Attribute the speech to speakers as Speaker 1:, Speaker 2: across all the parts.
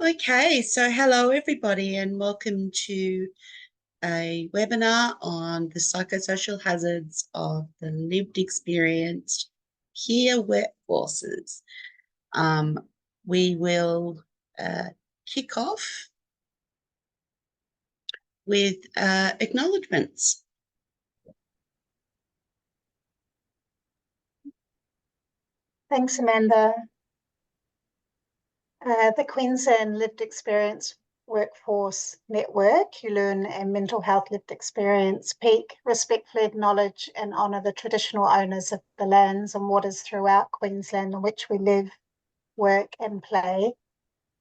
Speaker 1: Okay, so hello everybody and welcome to a webinar on the psychosocial hazards of the lived experience peer workforces. We will kick off with acknowledgements.
Speaker 2: Thanks, Amanda. The Queensland Lived Experience Workforce Network, QLEWN, and Mental Health Lived Experience PEAK respectfully acknowledge and honour the traditional owners of the lands and waters throughout Queensland in which we live, work and play.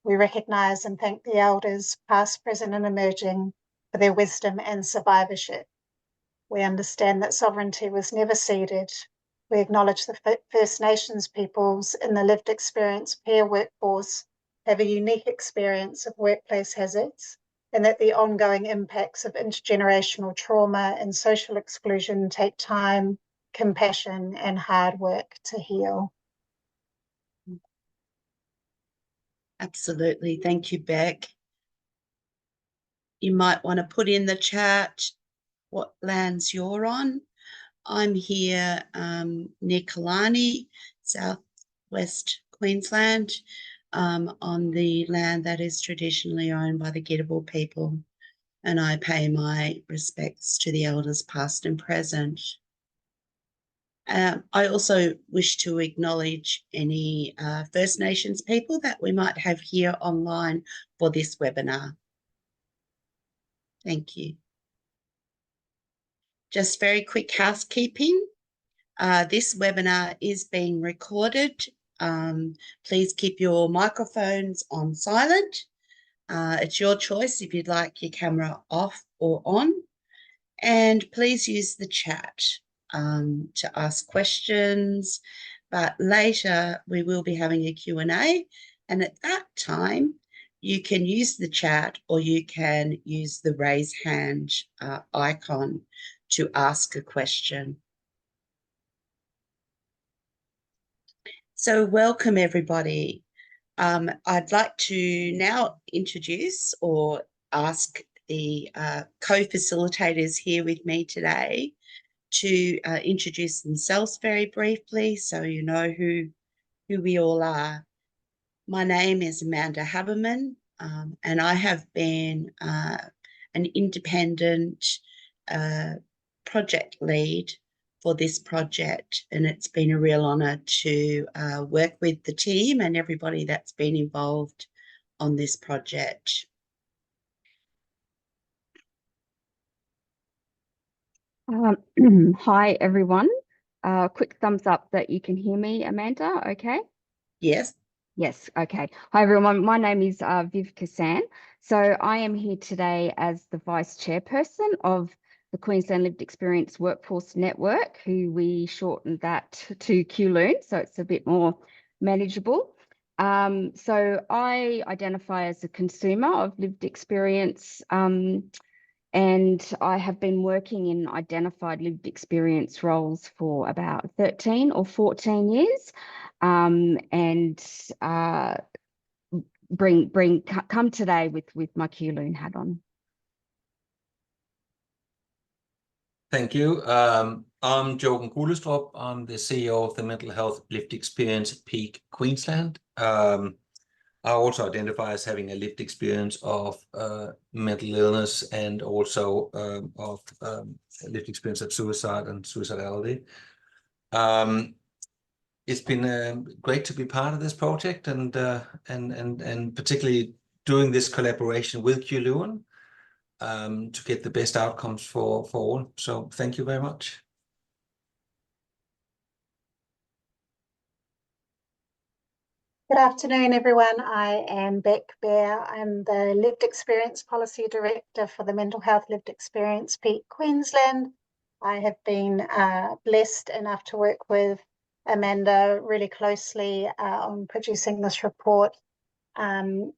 Speaker 2: We recognise and thank the elders, past, present and emerging, for their wisdom and survivorship. We understand that sovereignty was never ceded. We acknowledge the First Nations peoples in the lived experience peer workforce have a unique experience of workplace hazards, and that the ongoing impacts of intergenerational trauma and social exclusion take time, compassion, and hard work to heal.
Speaker 1: Absolutely. Thank you, Beck. You might want to put in the chat what lands you're on. I'm here near Killarney, southwest Queensland, on the land that is traditionally owned by the Gidabal people, and I pay my respects to the elders past and present. I also wish to acknowledge any First Nations people that we might have here online for this webinar. Thank you. Just very quick housekeeping. This webinar is being recorded. Please keep your microphones on silent. It's your choice if you'd like your camera off or on. And please use the chat to ask questions. But later we will be having a Q&A. And at that time, you can use the chat or you can use the raise hand icon to ask a question. So welcome everybody. I'd like to now introduce or ask the co-facilitators here with me today to introduce themselves very briefly so you know who we all are. My name is Amanda Haberman, and I have been an independent project lead for this project, and it's been a real honour to work with the team and everybody that's been involved on this project.
Speaker 3: Hi everyone. Quick thumbs up that you can hear me, Amanda. Okay.
Speaker 1: Yes.
Speaker 3: Yes. Okay. Hi everyone. My name is Viv Kassan. So I am here today as the Vice Chairperson of the Queensland Lived Experience Workforce Network, who we shortened that to QLEWN, so it's a bit more manageable. So I identify as a consumer of lived experience, and I have been working in identified lived experience roles for about 13 or 14 years, and come today with my QLEWN hat on.
Speaker 4: Thank you. I'm Jochen Kulestrup. I'm the CEO of the Mental Health Lived Experience at PEAK Queensland. I also identify as having a lived experience of mental illness and also of lived experience of suicide and suicidality. It's been great to be part of this project and particularly doing this collaboration with QLEWN to get the best outcomes for all. So thank you very much.
Speaker 2: Good afternoon, everyone. I am Beck Bear. I'm the Lived Experience Policy Director for the Mental Health Lived Experience PEAK Queensland. I have been blessed enough to work with Amanda really closely on producing this report, and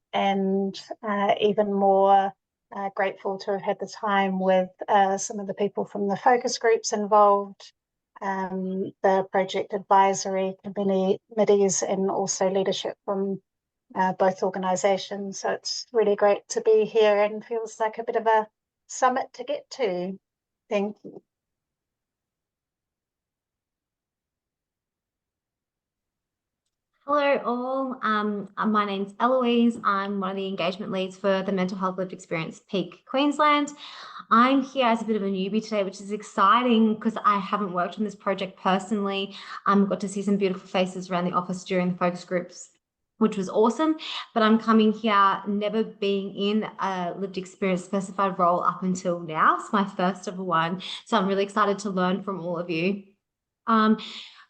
Speaker 2: even more grateful to have had the time with some of the people from the focus groups involved, the project advisory committees, and also leadership from both organisations. So it's really great to be here and feels like a bit of a summit to get to. Thank you.
Speaker 5: Hello all, my name's Eloise. I'm one of the engagement leads for the Mental Health Lived Experience Peak Queensland. I'm here as a bit of a newbie today, which is exciting because I haven't worked on this project personally. Got to see some beautiful faces around the office during the focus groups, which was awesome. But I'm coming here never being in a lived experience specified role up until now. It's my first ever one. So I'm really excited to learn from all of you.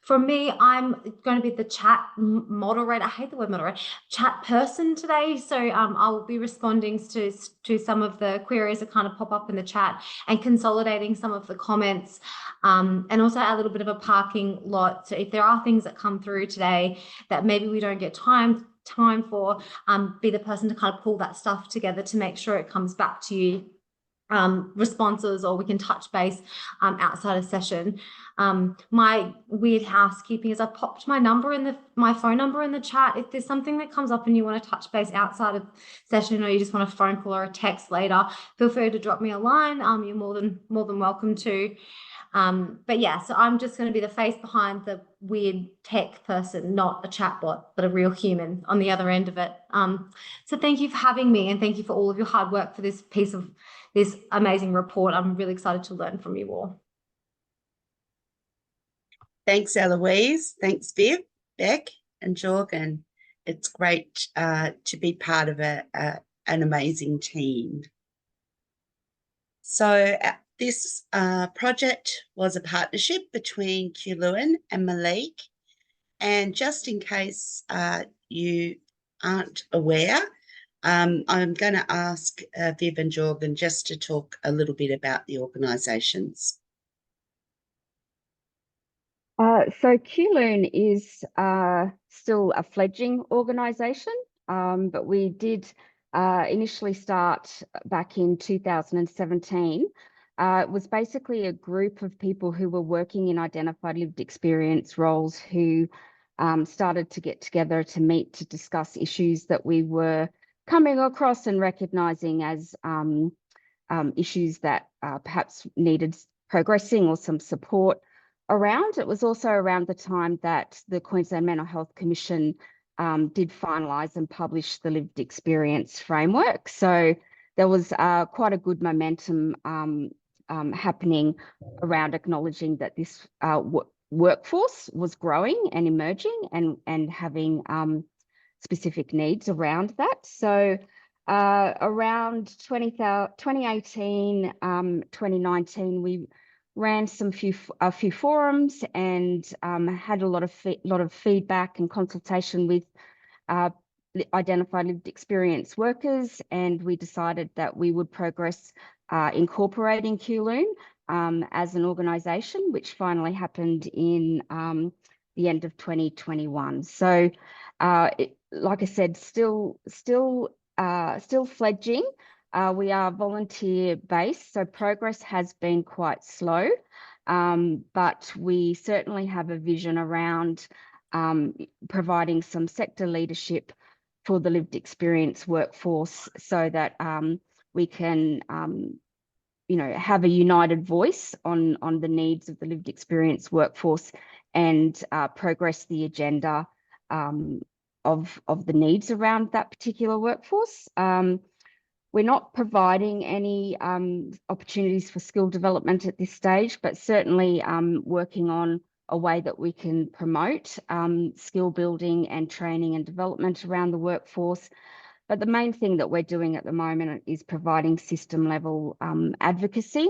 Speaker 5: For me, I'm going to be the chat moderator. I hate the word moderator, chat person today. So I'll be responding to some of the queries that kind of pop up in the chat and consolidating some of the comments, and also a little bit of a parking lot. So if there are things that come through today that maybe we don't get time for, be the person to kind of pull that stuff together to make sure it comes back to you. Responses, or we can touch base outside of session. My weird housekeeping is I popped my phone number in the chat. If there's something that comes up and you want to touch base outside of session, or you just want a phone call or a text later, feel free to drop me a line. You're more than welcome to. But yeah, so I'm just going to be the face behind the weird tech person, not a chatbot, but a real human on the other end of it. So thank you for having me, and thank you for all of your hard work for this piece of this amazing report. I'm really excited to learn from you all.
Speaker 1: Thanks, Eloise. Thanks, Viv, Beck, and Jorgen. It's great to be part of an amazing team. So this project was a partnership between QLEWN and MHLEPQ. And just in case you aren't aware, I'm going to ask Viv and Jorgen just to talk a little bit about the organisations.
Speaker 3: So QLEWN is still a fledgling organisation, but we did initially start back in 2017. It was basically a group of people who were working in identified lived experience roles who started to get together to meet to discuss issues that we were coming across and recognising as issues that perhaps needed progressing or some support around. It was also around the time that the Queensland Mental Health Commission did finalise and publish the lived experience framework. So there was quite a good momentum happening around acknowledging that this workforce was growing and emerging and having specific needs around that. So around 2018, 2019, we ran a few forums and had a lot of feedback and consultation with identified lived experience workers, and we decided that we would progress incorporating QLEWN as an organisation, which finally happened in the end of 2021. So, like I said, still fledgling. We are volunteer based, so progress has been quite slow, but we certainly have a vision around providing some sector leadership for the lived experience workforce so that we can have a united voice on the needs of the lived experience workforce and progress the agenda of the needs around that particular workforce. We're not providing any opportunities for skill development at this stage, but certainly working on a way that we can promote skill building and training and development around the workforce. But the main thing that we're doing at the moment is providing system level advocacy.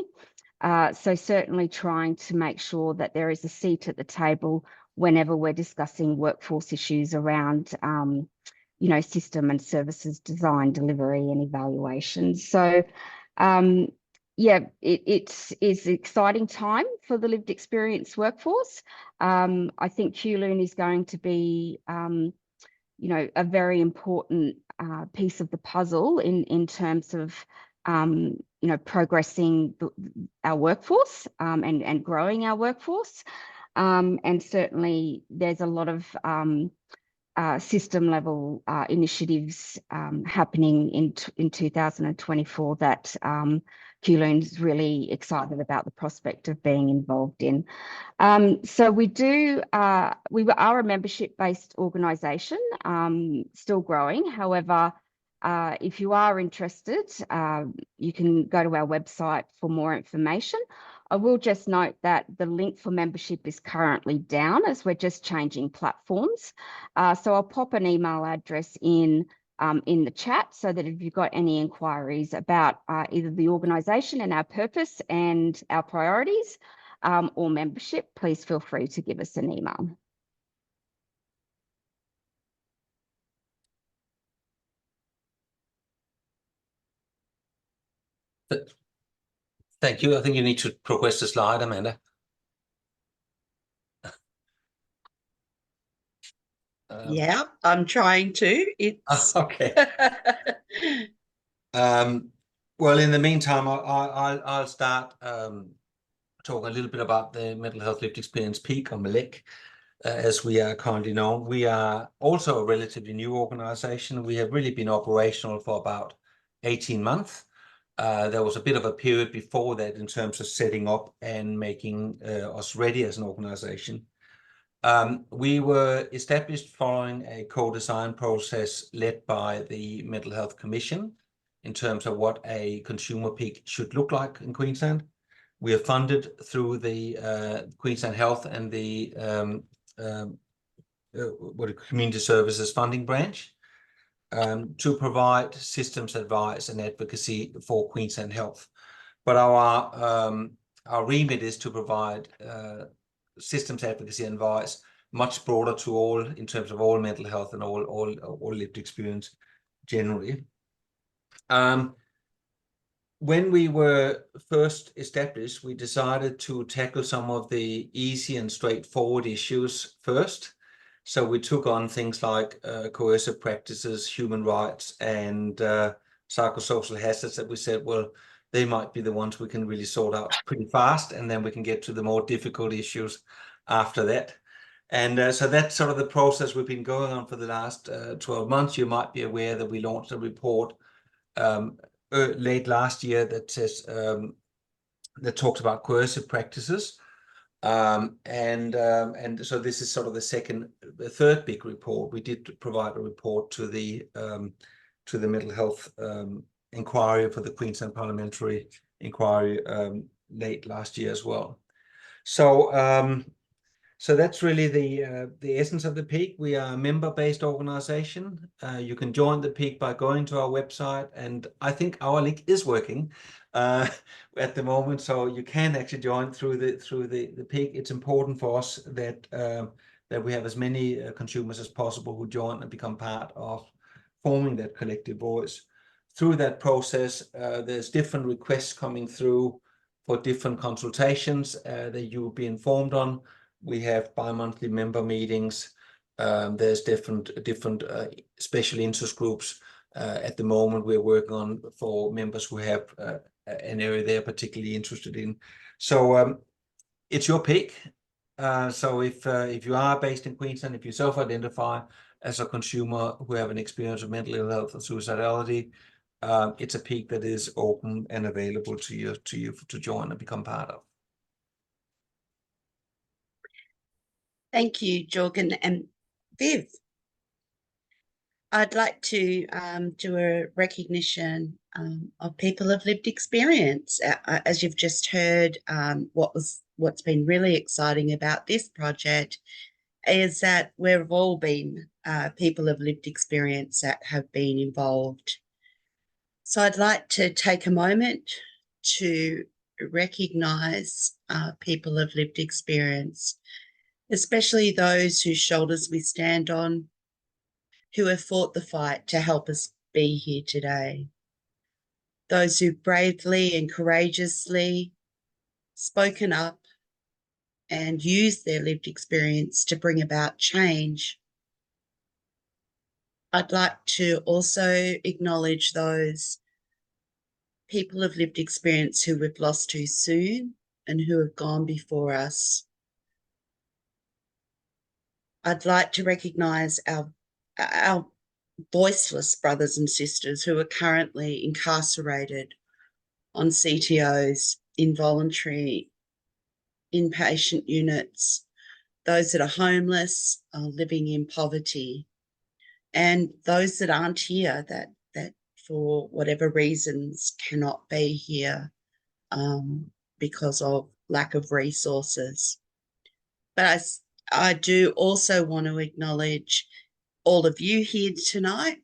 Speaker 3: So certainly trying to make sure that there is a seat at the table whenever we're discussing workforce issues around system and services design, delivery and evaluation. So yeah, it's an exciting time for the lived experience workforce. I think QLEWN is going to be a very important piece of the puzzle in terms of progressing our workforce and growing our workforce. And certainly there's a lot of system level initiatives happening in 2024 that QLEWN is really excited about the prospect of being involved in. So we are a membership-based organisation, still growing. However, if you are interested, you can go to our website for more information. I will just note that the link for membership is currently down as we're just changing platforms. So I'll pop an email address in the chat so that if you've got any inquiries about either the organisation and our purpose and our priorities or membership, please feel free to give us an email.
Speaker 4: Thank you. I think you need to progress the slide, Amanda.
Speaker 1: Yeah, I'm trying to. It's
Speaker 4: okay. Well, in the meantime, I'll start talking a little bit about the Mental Health Lived Experience PEAK, or MHLEPQ, as we are currently known. We are also a relatively new organisation. We have really been operational for about 18 months. There was a bit of a period before that in terms of setting up and making us ready as an organisation. We were established following a co-design process led by the Mental Health Commission in terms of what a consumer PEAK should look like in Queensland. We are funded through the Queensland Health and the Community Services Funding Branch to provide systems advice and advocacy for Queensland Health. But our remit is to provide systems advocacy and advice much broader to all in terms of all mental health and all lived experience generally. When we were first established, we decided to tackle some of the easy and straightforward issues first. So we took on things like coercive practices, human rights, and psychosocial hazards that we said, well, they might be the ones we can really sort out pretty fast, and then we can get to the more difficult issues after that. And so that's sort of the process we've been going on for the last 12 months. You might be aware that we launched a report late last year that says that talks about coercive practices. And so this is sort of the third big report. We did provide a report to the mental health inquiry for the Queensland Parliamentary Inquiry late last year as well. So that's really the essence of the PEAK. We are a member-based organisation. You can join the PEAK by going to our website, and I think our link is working at the moment. So you can actually join through the PEAK. It's important for us that we have as many consumers as possible who join and become part of forming that collective voice. Through that process, there's different requests coming through for different consultations that you will be informed on. We have bi-monthly member meetings. There's different special interest groups at the moment we're working on for members who have an area they're particularly interested in. So it's your pick. So if you are based in Queensland, if you self-identify as a consumer who have an experience of mental ill health or suicidality, it's a PEAK that is open and available to you to join and become part of.
Speaker 1: Thank you, Jorgen and Viv. I'd like to do a recognition of people of lived experience. As you've just heard, what's been really exciting about this project is that we've all been people of lived experience that have been involved. So I'd like to take a moment to recognise people of lived experience, especially those whose shoulders we stand on, who have fought the fight to help us be here today. Those who bravely and courageously spoken up and used their lived experience to bring about change. I'd like to also acknowledge those people of lived experience who we've lost too soon and who have gone before us. I'd like to recognise our our voiceless brothers and sisters who are currently incarcerated on CTOs, involuntary inpatient units, those that are homeless, living in poverty, and those that aren't here, that for whatever reasons cannot be here because of lack of resources. But I do also want to acknowledge all of you here tonight.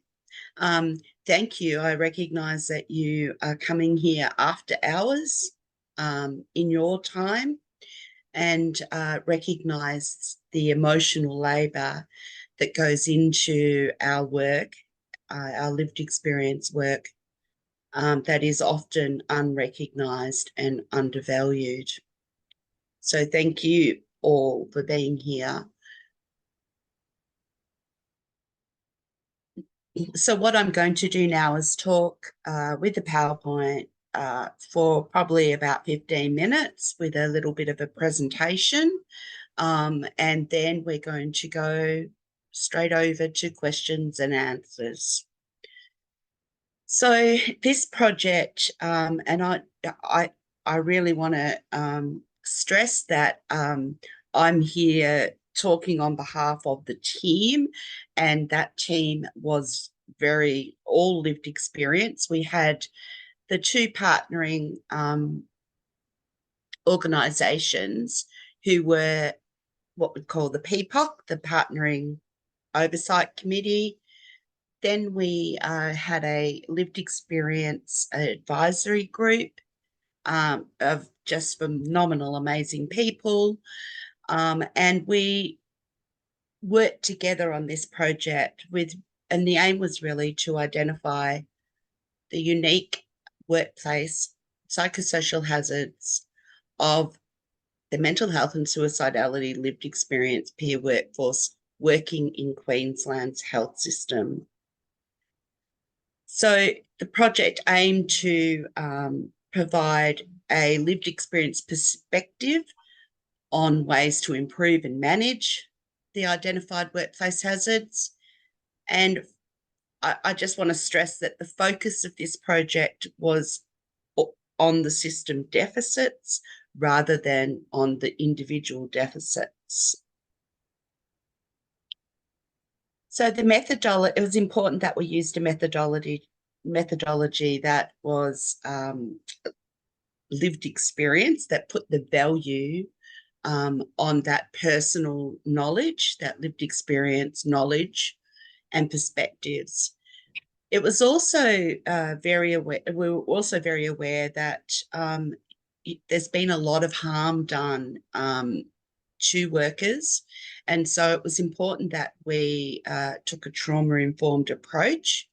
Speaker 1: Thank you. I recognise that you are coming here after hours in your time, and recognise the emotional labour that goes into our work, our lived experience work, that is often unrecognised and undervalued. So thank you all for being here. So what I'm going to do now is talk with the PowerPoint for probably about 15 minutes with a little bit of a presentation. And then we're going to go straight over to questions and answers. So this project, and I really want to stress that I'm here talking on behalf of the team, and that team was all lived experience. We had the two partnering organisations who were what we call the PPOC, the Partnering Oversight Committee. Then we had a lived experience advisory group of just phenomenal, amazing people. And we worked together on this project and the aim was really to identify the unique workplace psychosocial hazards of the mental health and suicidality lived experience peer workforce working in Queensland's health system. So the project aimed to provide a lived experience perspective on ways to improve and manage the identified workplace hazards. And I just want to stress that the focus of this project was on the system deficits rather than on the individual deficits. So the methodology, it was important that we used a methodology that was lived experience, that put the value on that personal knowledge, that lived experience knowledge and perspectives. It was also we were also very aware that there's been a lot of harm done to workers, and so it was important that we took a trauma-informed approach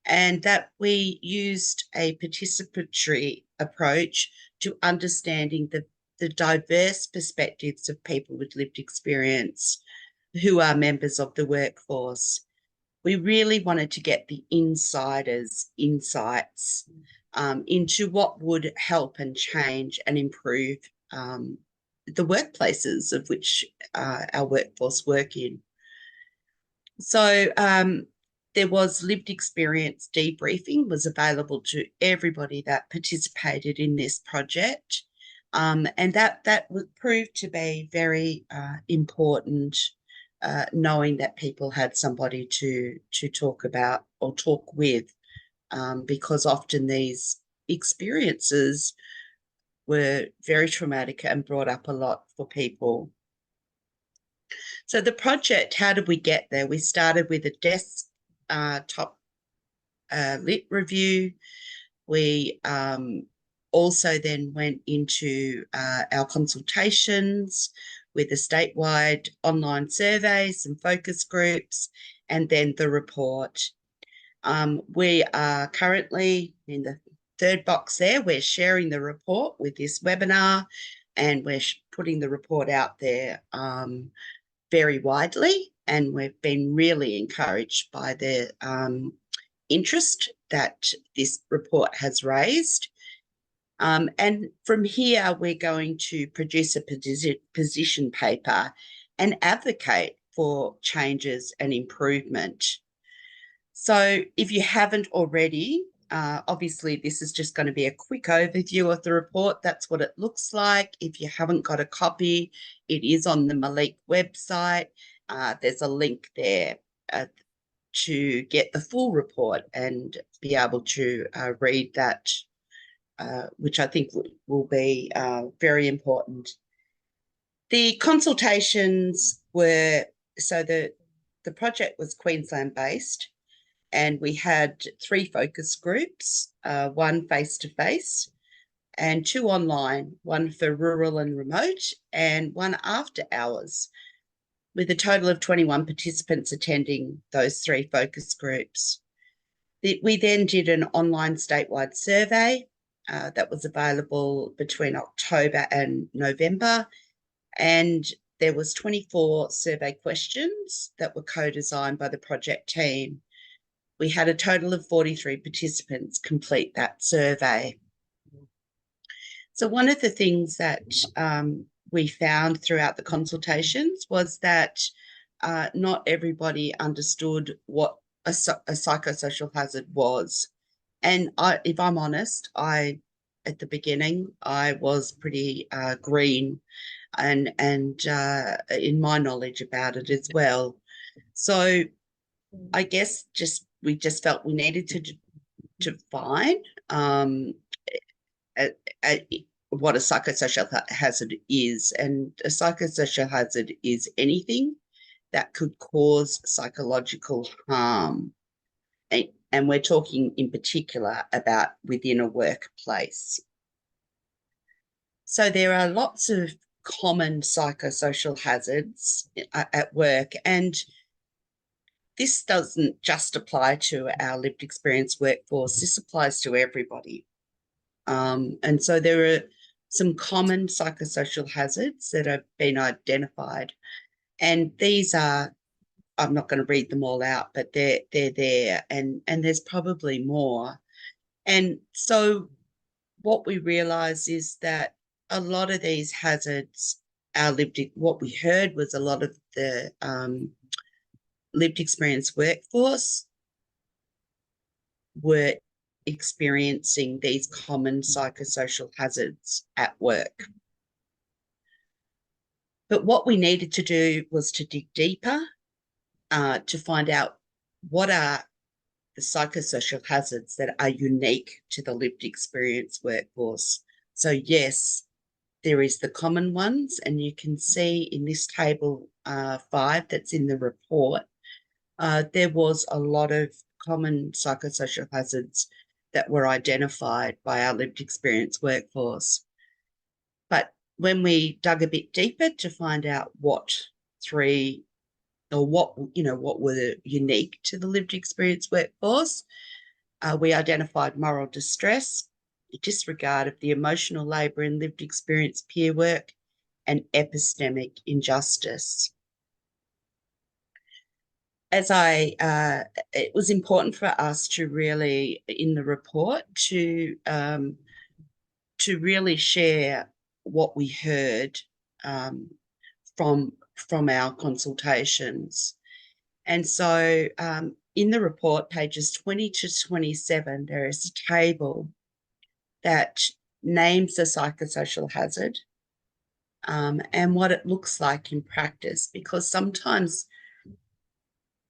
Speaker 1: and that we used a participatory approach to understanding the diverse perspectives of people with lived experience who are members of the workforce. We really wanted to get the insiders' insights into what would help and change and improve the workplaces of which our workforce work in. So there was lived experience debriefing was available to everybody that participated in this project, and that would prove to be very important, knowing that people had somebody to talk about or talk with, because often these experiences were very traumatic and brought up a lot for people. So the project, how did we get there? We started with a desktop lit review. We also then went into our consultations with the statewide online surveys and focus groups, and then the report. We are currently in the third box there. We're sharing the report with this webinar, and we're putting the report out there very widely, and we've been really encouraged by the interest that this report has raised. And from here, we're going to produce a position paper and advocate for changes and improvement. So if you haven't already, obviously this is just going to be a quick overview of the report. That's what it looks like. If you haven't got a copy, it is on the MHLEPQ website. There's a link there to get the full report and be able to read that, which I think will be very important. The consultations were, so the project was Queensland based, and we had 3 focus groups, 1 face-to-face and 2 online, 1 for rural and remote and 1 after hours, with a total of 21 participants attending those 3 focus groups. We then did an online statewide survey that was available between October and November, and there was 24 survey questions that were co-designed by the project team. We had a total of 43 participants complete that survey. So one of the things that we found throughout the consultations was that not everybody understood what a psychosocial hazard was. And if I'm honest, at the beginning, I was pretty green and in my knowledge about it as well. So I guess we just felt we needed to define what a psychosocial hazard is. And a psychosocial hazard is anything that could cause psychological harm. And we're talking in particular about within a workplace. So there are lots of common psychosocial hazards at work, and this doesn't just apply to our lived experience workforce, this applies to everybody. And so there are some common psychosocial hazards that have been identified, and these are, I'm not going to read them all out, but they're there, and there's probably more. And so what we realise is that a lot of these hazards, what we heard was a lot of the lived experience workforce were experiencing these common psychosocial hazards at work. But what we needed to do was to dig deeper to find out what are the psychosocial hazards that are unique to the lived experience workforce. So yes, there is the common ones, and you can see in this table 5 that's in the report, there was a lot of common psychosocial hazards that were identified by our lived experience workforce. But when we dug a bit deeper to find out what were unique to the lived experience workforce, we identified moral distress, disregard of the emotional labour in lived experience peer work, and epistemic injustice. It was important for us to really, in the report, to really share what we heard from our consultations. And so in the report, pages 20 to 27, there is a table that names a psychosocial hazard and what it looks like in practice, because sometimes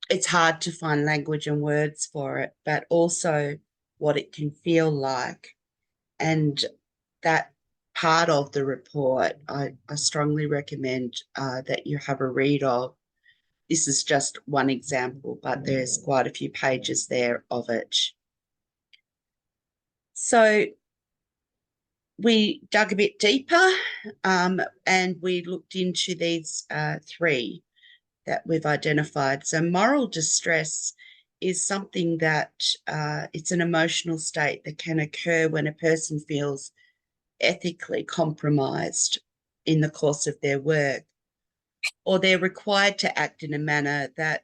Speaker 1: it's hard to find language and words for it, but also what it can feel like. And that part of the report, I strongly recommend that you have a read of. This is just one example, but there's quite a few pages there of it. So we dug a bit deeper and we looked into these 3 that we've identified. So moral distress is something that it's an emotional state that can occur when a person feels ethically compromised in the course of their work, or they're required to act in a manner that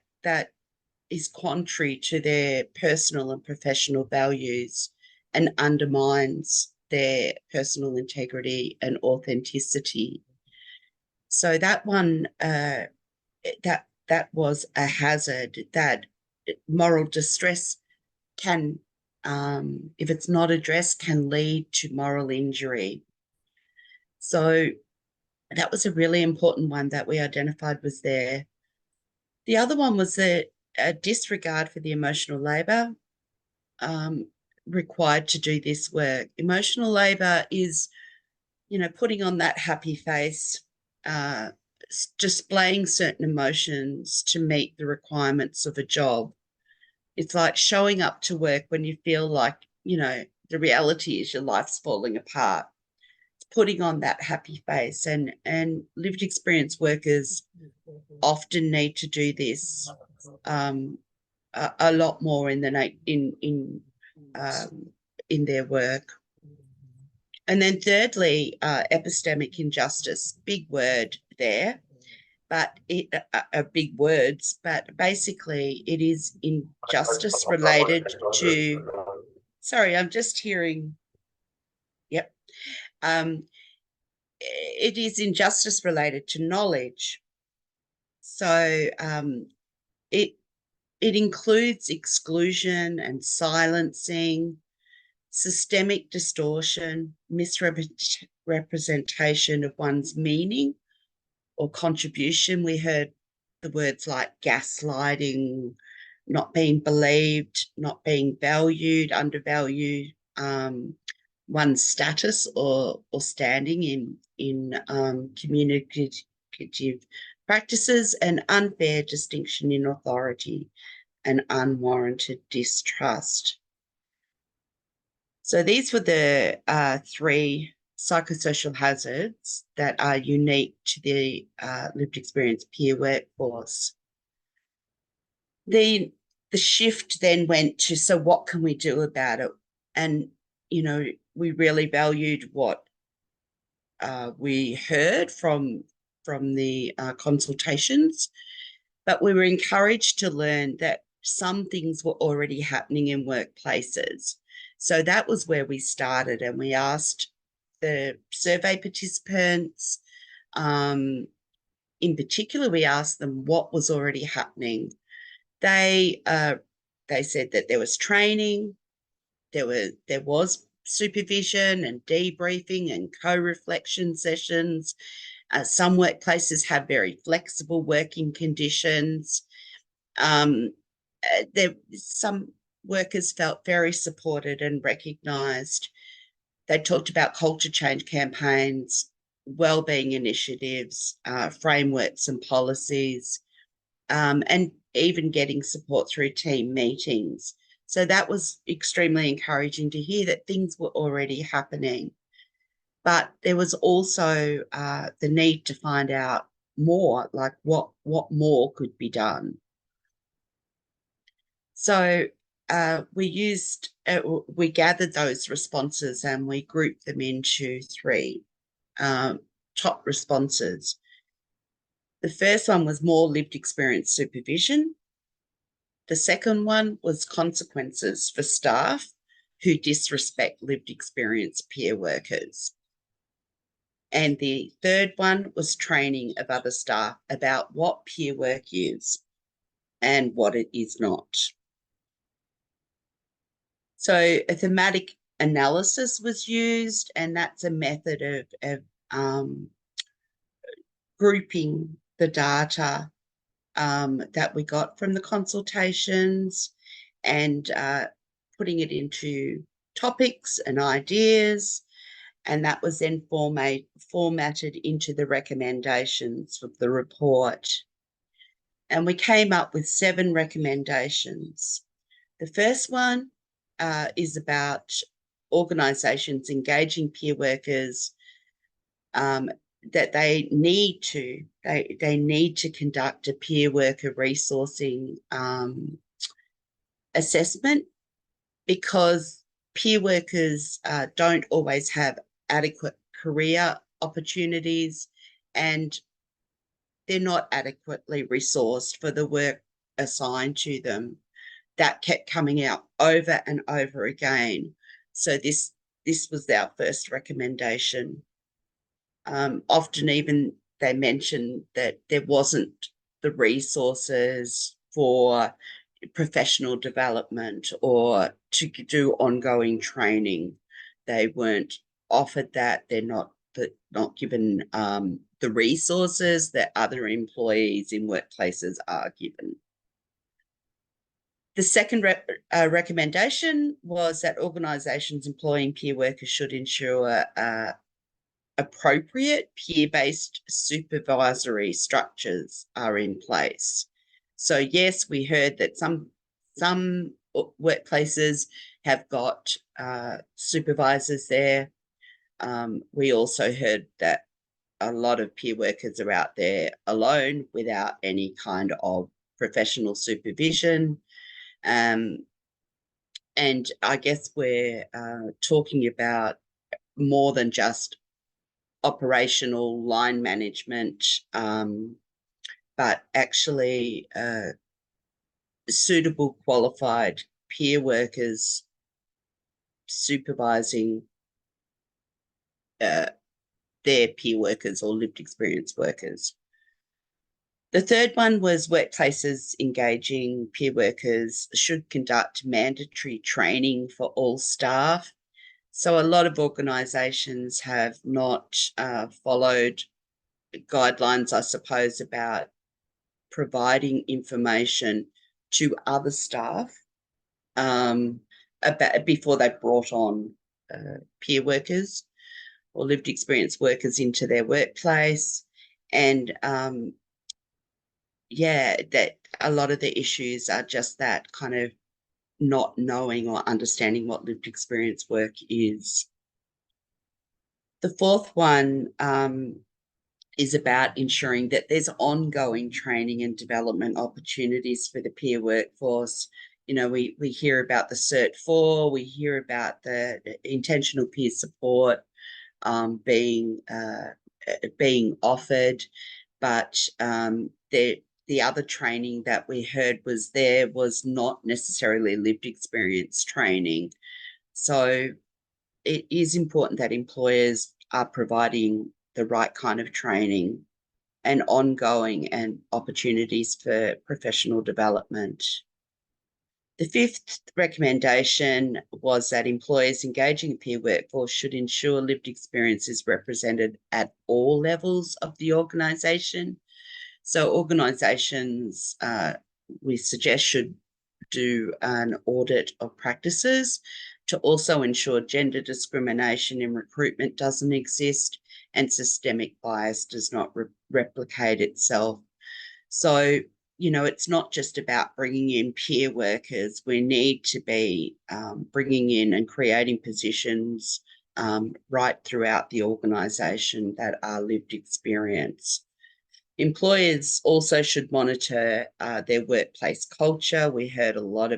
Speaker 1: is contrary to their personal and professional values and undermines their personal integrity and authenticity. So that one, that that was a hazard, that moral distress can, if it's not addressed, can lead to moral injury. So that was a really important one that we identified was there. The other one was a disregard for the emotional labour required to do this work. Emotional labour is, putting on that happy face, displaying certain emotions to meet the requirements of a job. It's like showing up to work when you feel like, the reality is your life's falling apart. It's putting on that happy face, and lived experience workers often need to do this a lot more in their work. And then thirdly, epistemic injustice, big word there, but big words, but basically it is injustice related to, sorry, I'm just hearing, yep. It is injustice related to knowledge. So it includes exclusion and silencing, systemic distortion, misrepresentation of one's meaning or contribution. We heard the words like gaslighting, not being believed, not being valued, undervalued, one's status or standing in communicative practices, and unfair distinction in authority and unwarranted distrust. So these were the 3 psychosocial hazards that are unique to the lived experience peer workforce. The shift then went to, so what can we do about it? And, we really valued what we heard from the consultations, but we were encouraged to learn that some things were already happening in workplaces. So that was where we started, and we asked the survey participants, in particular, we asked them what was already happening. They said that there was training, there was supervision and debriefing and co-reflection sessions. Some workplaces have very flexible working conditions. Some workers felt very supported and recognised. They talked about culture change campaigns, wellbeing initiatives, frameworks and policies, and even getting support through team meetings. So that was extremely encouraging to hear that things were already happening. But there was also the need to find out more, like what more could be done. So we gathered those responses and we grouped them into 3 top responses. The first one was more lived experience supervision. The second one was consequences for staff who disrespect lived experience peer workers. And the third one was training of other staff about what peer work is and what it is not. So a thematic analysis was used, and that's a method of grouping the data that we got from the consultations and putting it into topics and ideas, and that was then formatted into the recommendations of the report. And we came up with 7 recommendations. The first one is about organisations engaging peer workers, that they need to conduct a peer worker resourcing assessment, because peer workers don't always have adequate career opportunities, and they're not adequately resourced for the work assigned to them. That kept coming out over and over again. So this was our first recommendation. Often even they mentioned that there wasn't the resources for professional development or to do ongoing training. They weren't offered that. They're not given the resources that other employees in workplaces are given. The second recommendation was that organisations employing peer workers should ensure appropriate peer-based supervisory structures are in place. So yes, we heard that some workplaces have got supervisors there. We also heard that a lot of peer workers are out there alone without any kind of professional supervision. And I guess we're talking about more than just operational line management, but actually suitable qualified peer workers supervising their peer workers or lived experience workers. The third one was workplaces engaging peer workers should conduct mandatory training for all staff. So a lot of organisations have not followed guidelines, I suppose, about providing information to other staff about before they brought on peer workers or lived experience workers into their workplace. And yeah, that a lot of the issues are just that kind of not knowing or understanding what lived experience work is. The fourth one is about ensuring that there's ongoing training and development opportunities for the peer workforce. You know, we hear about the Cert 4, we hear about the intentional peer support being offered, but the other training that we heard was not necessarily lived experience training. So it is important that employers are providing the right kind of training and ongoing and opportunities for professional development. The fifth recommendation was that employers engaging a peer workforce should ensure lived experience is represented at all levels of the organisation. So organisations, we suggest, should do an audit of practices to also ensure gender discrimination in recruitment doesn't exist and systemic bias does not replicate itself. So, you know, it's not just about bringing in peer workers. We need to be bringing in and creating positions right throughout the organisation that are lived experience. Employers also should monitor their workplace culture. We heard a lot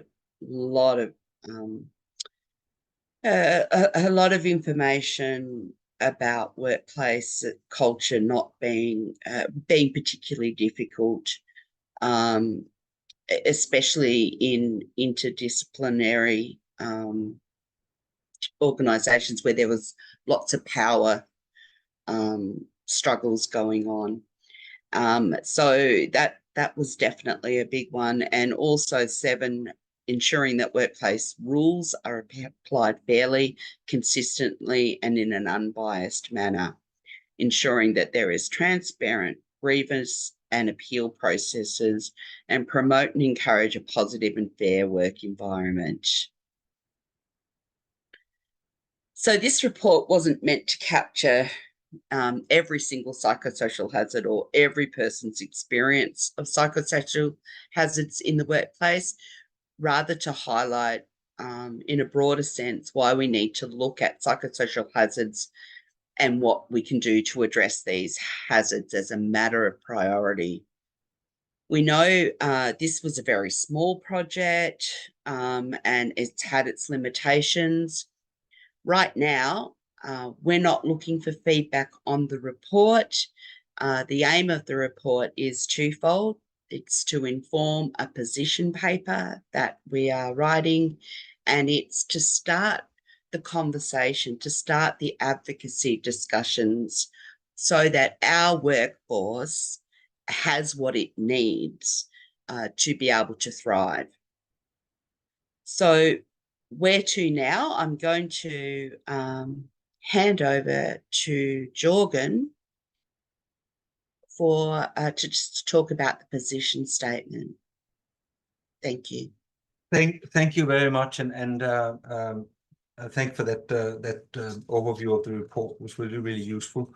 Speaker 1: of information about workplace culture not being particularly difficult, especially in interdisciplinary organisations where there was lots of power struggles going on. So that was definitely a big one. And also 7, ensuring that workplace rules are applied fairly, consistently, and in an unbiased manner, ensuring that there is transparent grievance and appeal processes, and promote and encourage a positive and fair work environment. So this report wasn't meant to capture every single psychosocial hazard or every person's experience of psychosocial hazards in the workplace, rather to highlight in a broader sense why we need to look at psychosocial hazards and what we can do to address these hazards as a matter of priority. We know this was a very small project and it's had its limitations. Right now, we're not looking for feedback on the report. The aim of the report is twofold. It's to inform a position paper that we are writing, and it's to start the conversation, to start the advocacy discussions so that our workforce has what it needs to be able to thrive. So where to now? I'm going to hand over to Jorgen for to just talk about the position statement. Thank you.
Speaker 4: Thank you very much, and thank for that overview of the report. It was really useful.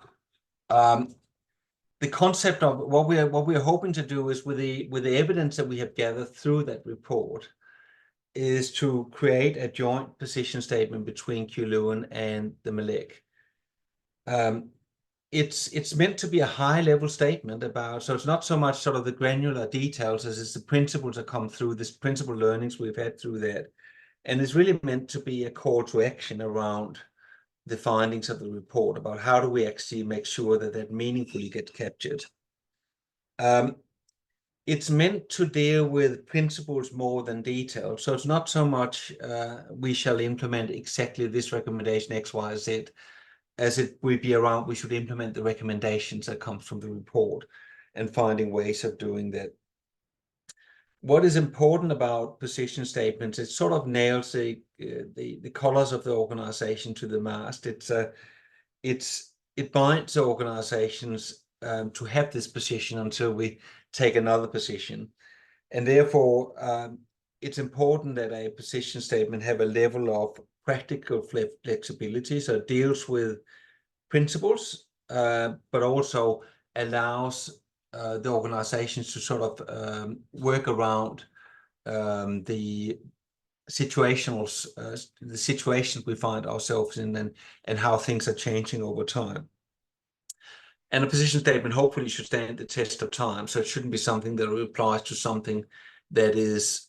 Speaker 4: The concept of what we are hoping to do is with the evidence that we have gathered through that report is to create a joint position statement between QLEWN and the MHLEPQ. It's meant to be a high-level statement about, so it's not so much sort of the granular details as it's the principles that come through, this principle learnings we've had through that. And it's really meant to be a call to action around the findings of the report about how do we actually make sure that that meaningfully gets captured. It's meant to deal with principles more than detail. So it's not so much we shall implement exactly this recommendation X, Y, Z, as it would be around we should implement the recommendations that come from the report and finding ways of doing that. What is important about position statements, it sort of nails the colors of the organization to the mast. It binds organizations to have this position until we take another position. And therefore, it's important that a position statement have a level of practical flexibility, so it deals with principles, but also allows the organizations to sort of work around the situations we find ourselves in and how things are changing over time. And a position statement hopefully should stand the test of time, so it shouldn't be something that applies to something that is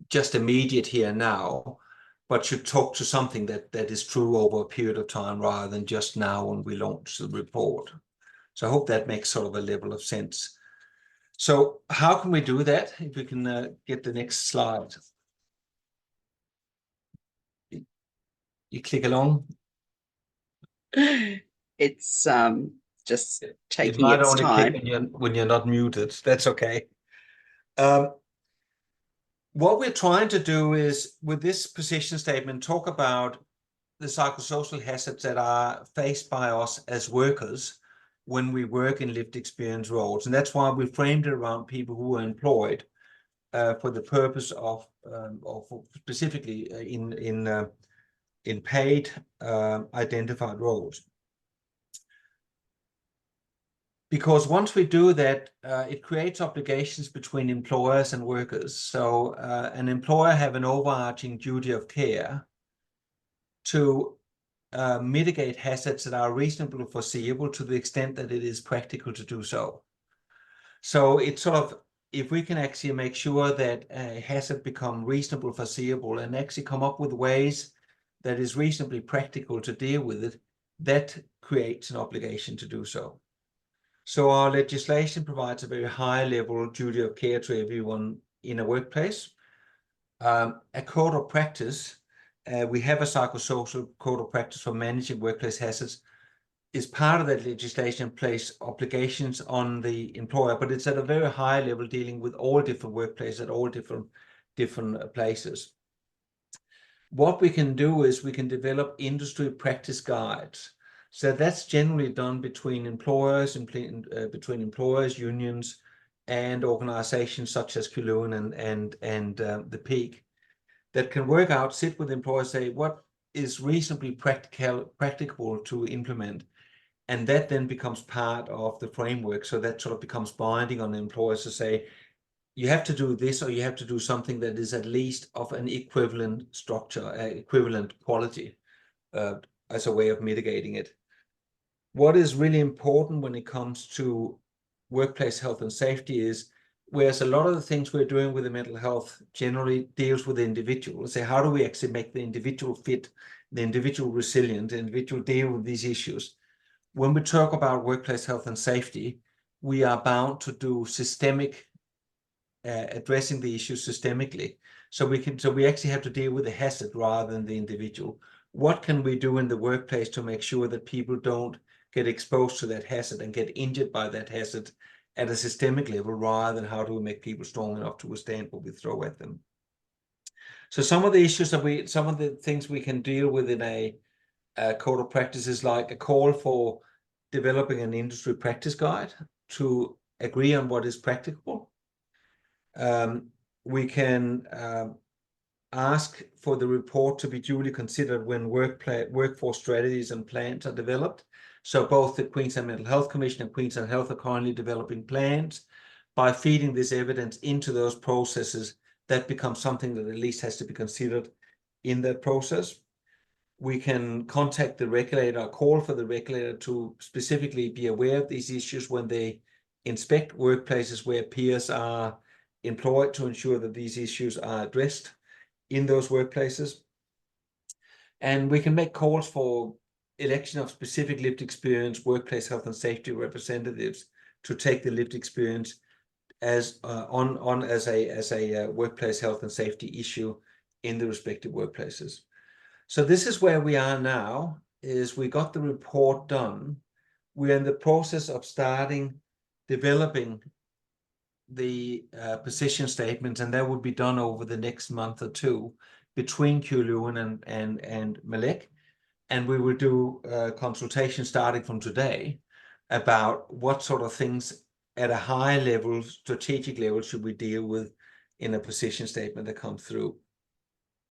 Speaker 4: just immediate here and now, but should talk to something that is true over a period of time rather than just now when we launch the report. So I hope that makes sort of a level of sense. So how can we do that? If we can get the next slide. You click along.
Speaker 1: It's just taking
Speaker 4: It might
Speaker 1: its
Speaker 4: only
Speaker 1: time.
Speaker 4: click when you're not muted. That's okay. What we're trying to do is, with this position statement, talk about the psychosocial hazards that are faced by us as workers when we work in lived experience roles. And that's why we framed it around people who are employed for the purpose of specifically in paid identified roles. Because once we do that, it creates obligations between employers and workers. So an employer have an overarching duty of care to mitigate hazards that are reasonably foreseeable to the extent that it is practical to do so. So it's sort of, if we can actually make sure that a hazard become reasonably foreseeable and actually come up with ways that is reasonably practical to deal with it, that creates an obligation to do so. So our legislation provides a very high level duty of care to everyone in a workplace. A code of practice, we have a psychosocial code of practice for managing workplace hazards, is part of that legislation, place obligations on the employer, but it's at a very high level dealing with all different workplaces at all different places. What we can do is we can develop industry practice guides. So that's generally done between employers, between employers, unions, and organizations such as QLEWN and the PEAK, that can work out, sit with employers, say what is reasonably practicable to implement, and that then becomes part of the framework. So that sort of becomes binding on the employers to say, you have to do this, or you have to do something that is at least of an equivalent structure, equivalent quality, as a way of mitigating it. What is really important when it comes to workplace health and safety is, whereas a lot of the things we're doing with the mental health generally deals with the individual, say how do we actually make the individual fit, the individual resilient, the individual deal with these issues. When we talk about workplace health and safety, we are bound to do systemic addressing the issues systemically. So we actually have to deal with the hazard rather than the individual. What can we do in the workplace to make sure that people don't get exposed to that hazard and get injured by that hazard at a systemic level rather than how do we make people strong enough to withstand what we throw at them. So some of the issues that some of the things we can deal with in a code of practice is like a call for developing an industry practice guide to agree on what is practicable. We can ask for the report to be duly considered when workforce strategies and plans are developed. So both the Queensland Mental Health Commission and Queensland Health are currently developing plans. By feeding this evidence into those processes, that becomes something that at least has to be considered in that process. We can contact the regulator, or call for the regulator to specifically be aware of these issues when they inspect workplaces where peers are employed, to ensure that these issues are addressed in those workplaces. And we can make calls for election of specific lived experience workplace health and safety representatives to take the lived experience as as a workplace health and safety issue in the respective workplaces. So this is where we are now, is we got the report done. We're in the process of starting developing the position statements, and that would be done over the next month or two between QLEWN and MHLEPQ. And we will do consultation starting from today about what sort of things at a high level, strategic level, should we deal with in a position statement that comes through.